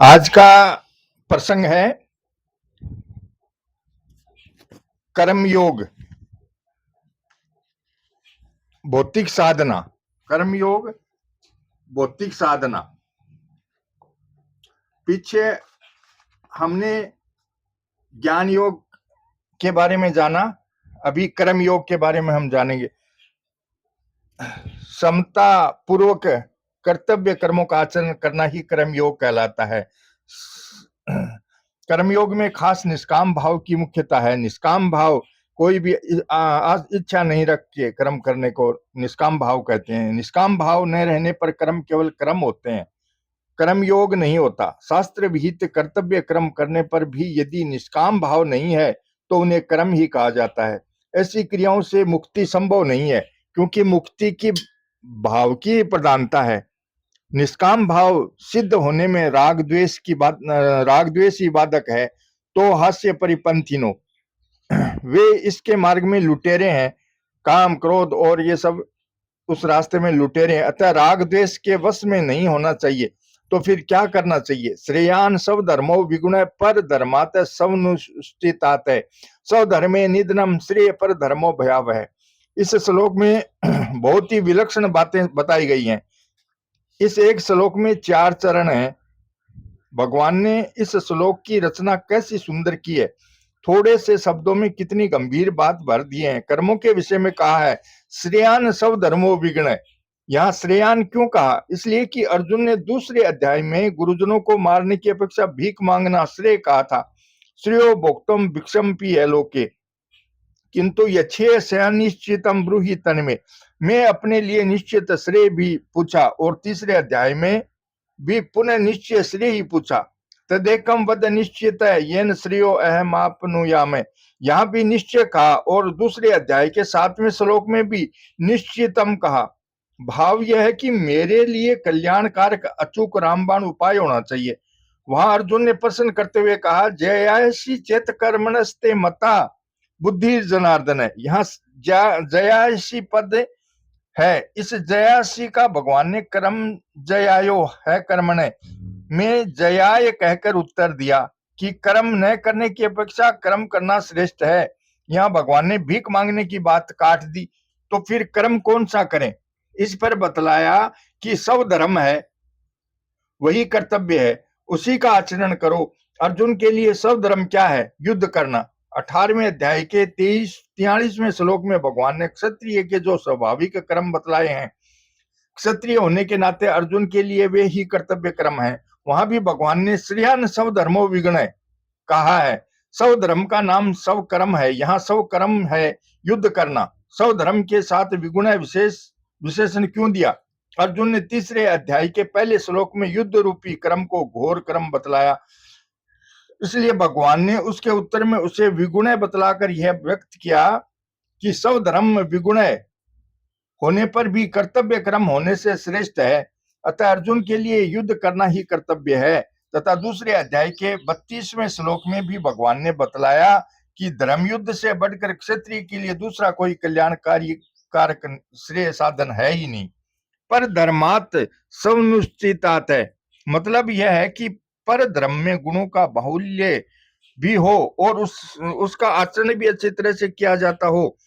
आज का प्रसंग है कर्मयोग, भौतिक साधना। कर्मयोग, भौतिक साधना। पीछे हमने ज्ञान योग के बारे में जाना, अभी कर्म योग के बारे में हम जानेंगे। समता पूर्वक कर्तव्य कर्मों का आचरण करना ही कर्म योग कहलाता है। कर्मयोग में खास निष्काम भाव की मुख्यता है। निष्काम भाव, कोई भी इच्छा नहीं रख के कर्म करने को निष्काम भाव कहते हैं। निष्काम भाव न रहने पर कर्म केवल कर्म होते हैं, कर्म योग नहीं होता। शास्त्र विहित कर्तव्य कर्म करने पर भी यदि निष्काम भाव नहीं है तो उन्हें कर्म ही कहा जाता है। ऐसी क्रियाओं से मुक्ति संभव नहीं है, क्योंकि मुक्ति की भाव की प्रधानता है। निष्काम भाव सिद्ध होने में राग द्वेष ही बाधक है। तो हास्य परिपंथिनो, वे इसके मार्ग में लुटेरे हैं। काम क्रोध और ये सब उस रास्ते में लुटेरे हैं। अतः राग द्वेष के वश में नहीं होना चाहिए। तो फिर क्या करना चाहिए? श्रेयान सब धर्मो विगुण पर धर्मात सवनुष्ठितात है, स्वधर्मे निधनम श्रेय पर धर्मो भयावह। इस श्लोक में बहुत ही विलक्षण बातें बताई गई हैं। इस एक श्लोक में 4 चरण हैं। भगवान ने इस श्लोक की रचना कैसी सुंदर की है। थोड़े से शब्दों में कितनी गंभीर बात भर दिए हैं। कर्मों के विषय में कहा है श्रेयान सब धर्मो विगुण। यहाँ श्रेयान क्यों कहा? इसलिए कि अर्जुन ने दूसरे अध्याय में गुरुजनों को मारने की अपेक्षा भीख मांगना श्रेय कहा था। श्रेयो भोक्तम भिक्षमपि लोके किंतु यच्छे निश्चितम ब्रूहि तन्मे, मैं अपने लिए निश्चित श्रेय भी पूछा और तीसरे अध्याय में भी पुनः निश्चय श्रेय ही पूछा। तदेकम वद निश्चित येन श्रेयो अहम आपनुयामे, यहाँ भी निश्चय कहा और दूसरे अध्याय के 7वें श्लोक में भी निश्चितम कहा। भाव यह है कि मेरे लिए कल्याणकारक अचूक रामबाण उपाय होना चाहिए। वहां अर्जुन ने प्रश्न करते हुए कहा जयासी चेत कर्मणस्ते मता बुद्धि जनार्दन है। यहाँ जयासी पद है। इस जयासी का भगवान ने कर्म जयायो है कर्मणे में जयाय कहकर उत्तर दिया कि कर्म न करने की अपेक्षा कर्म करना श्रेष्ठ है। यहाँ भगवान ने भीख मांगने की बात काट दी। तो फिर कर्म कौन सा करें? इस पर बतलाया कि सब धर्म है, वही कर्तव्य है, उसी का आचरण करो। अर्जुन के लिए सब धर्म क्या है? युद्ध करना। 18वें अध्याय के 43वें श्लोक में भगवान ने क्षत्रिय के जो स्वाभाविक कर्म बतलाए हैं, क्षत्रिय होने के नाते अर्जुन के लिए वे ही कर्तव्य कर्म है। वहां भी भगवान ने श्रेयान सब धर्मो विगुण कहा है। सब धर्म का नाम सब कर्म है। यहाँ सब कर्म है युद्ध करना। सब धर्म के साथ विगुण विशेषण क्यों दिया? अर्जुन ने तीसरे अध्याय के पहले श्लोक में युद्ध रूपी कर्म को घोर कर्म बतलाया, इसलिए भगवान ने उसके उत्तर में उसे विगुण बतलाकर यह व्यक्त किया कि सब धर्म विगुण होने पर भी कर्तव्य कर्म होने से श्रेष्ठ है। अतः अर्जुन के लिए युद्ध करना ही कर्तव्य है। तथा दूसरे अध्याय के 32वें श्लोक में भी भगवान ने बतलाया कि धर्म युद्ध से बढ़कर क्षत्रिय के लिए दूसरा कोई कल्याणकारी कारक श्रेय साधन है ही नहीं। पर धर्मात सवनुष्ठितात है, मतलब यह है कि पर धर्म में गुणों का बाहुल्य भी हो और उसका आचरण भी अच्छी तरह से किया जाता हो,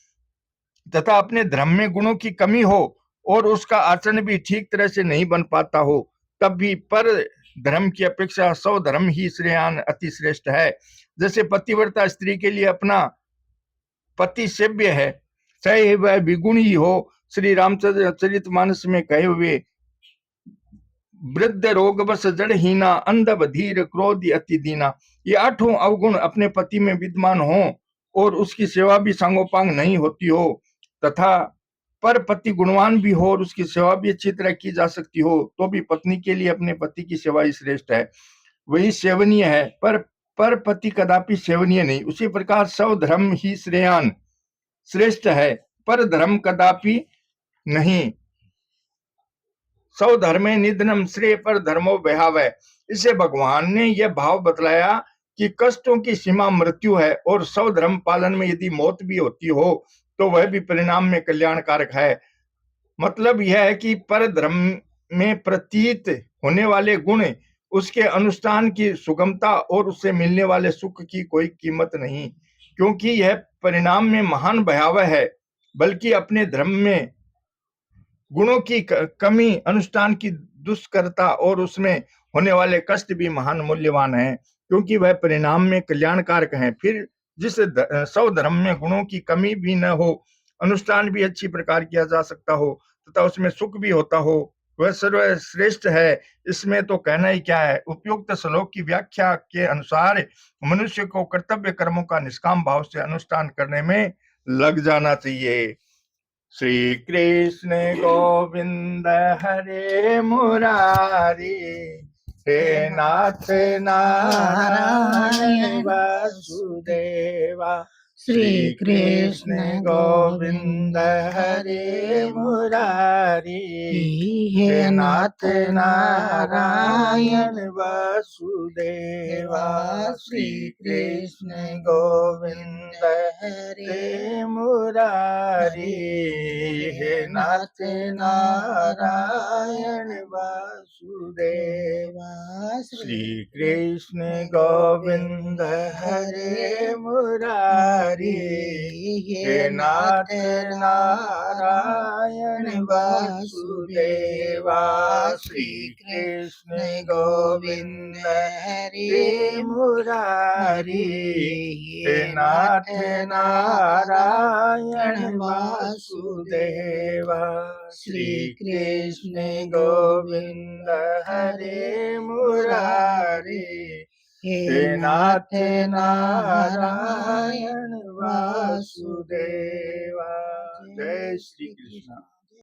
तथा अपने धर्म में गुणों की कमी हो और उसका आचरण भी ठीक तरह से नहीं बन पाता हो, तब भी पर धर्म की अपेक्षा सौ धर्म ही श्रेयान अति श्रेष्ठ है। जैसे पतिव्रता स्त्री के लिए अपना पति सेव्य है, चाहे वह विगुण ही हो। श्री रामचरितमानस में कहे हुए वृद्ध रोग बस जड़हीना अंध बधीर क्रोध अति दीना, ये 8 अवगुण अपने पति में विद्यमान हो और उसकी सेवा भी सांगोपांग नहीं होती हो, तथा पर पति गुणवान भी हो और उसकी सेवा भी अच्छी तरह की जा सकती हो, तो भी पत्नी के लिए अपने पति की सेवा ही श्रेष्ठ है, वही सेवनीय है। पर पति कदापि सेवनीय नहीं। उसी प्रकार सब धर्म ही श्रेयान श्रेष्ठ है, पर धर्म कदापि नहीं। सौ धर्मे निधनम श्रेय पर धर्मो भयावह। इसे भगवान ने यह भाव बतलाया कि कष्टों की सीमा मृत्यु है और सौ धर्म पालन में यदि मौत भी होती हो तो वह भी परिणाम में कल्याणकारक है। मतलब यह है कि पर धर्म में प्रतीत होने वाले गुण उसके अनुष्ठान की सुगमता और उससे मिलने वाले सुख की कोई कीमत नहीं, क्योंकि यह परिणाम में महान भयावह है, बल्कि अपने धर्म में गुणों की कमी, अनुष्ठान की दुष्करता और उसमें होने वाले कष्ट भी महान मूल्यवान हैं, क्योंकि वह परिणाम में कल्याणकारक हैं। फिर जिस सब धर्म में गुणों की कमी भी न हो, अनुष्ठान भी अच्छी प्रकार किया जा सकता हो तथा उसमें सुख भी होता हो, वह सर्वश्रेष्ठ है। इसमें तो कहना ही क्या है। उपयुक्त श्लोक की व्याख्या के अनुसार मनुष्य को कर्तव्य कर्मों का निष्काम भाव से अनुष्ठान करने में लग जाना चाहिए। श्री कृष्ण गोविंद हरे मुरारी, हे नाथ नारायण वासुदेवा। श्री कृष्ण गोविंद हरे मुरारी, हे नाथ नारायण वासुदेवा। श्री कृष्ण गोविंद हरे मुरारी, हे नाथ नारायण वासुदेवा। श्री कृष्ण गोविंद हरे मुरारी, हे नाथ नारायण वासुदेवा। श्री कृष्ण गोविंद हरे मुरारी, हे नाथ नारायण वासुदेवा। श्री कृष्ण गोविंद हरे मुरारी, हे नाथ नारायण वासुदेवा। जय श्री कृष्ण।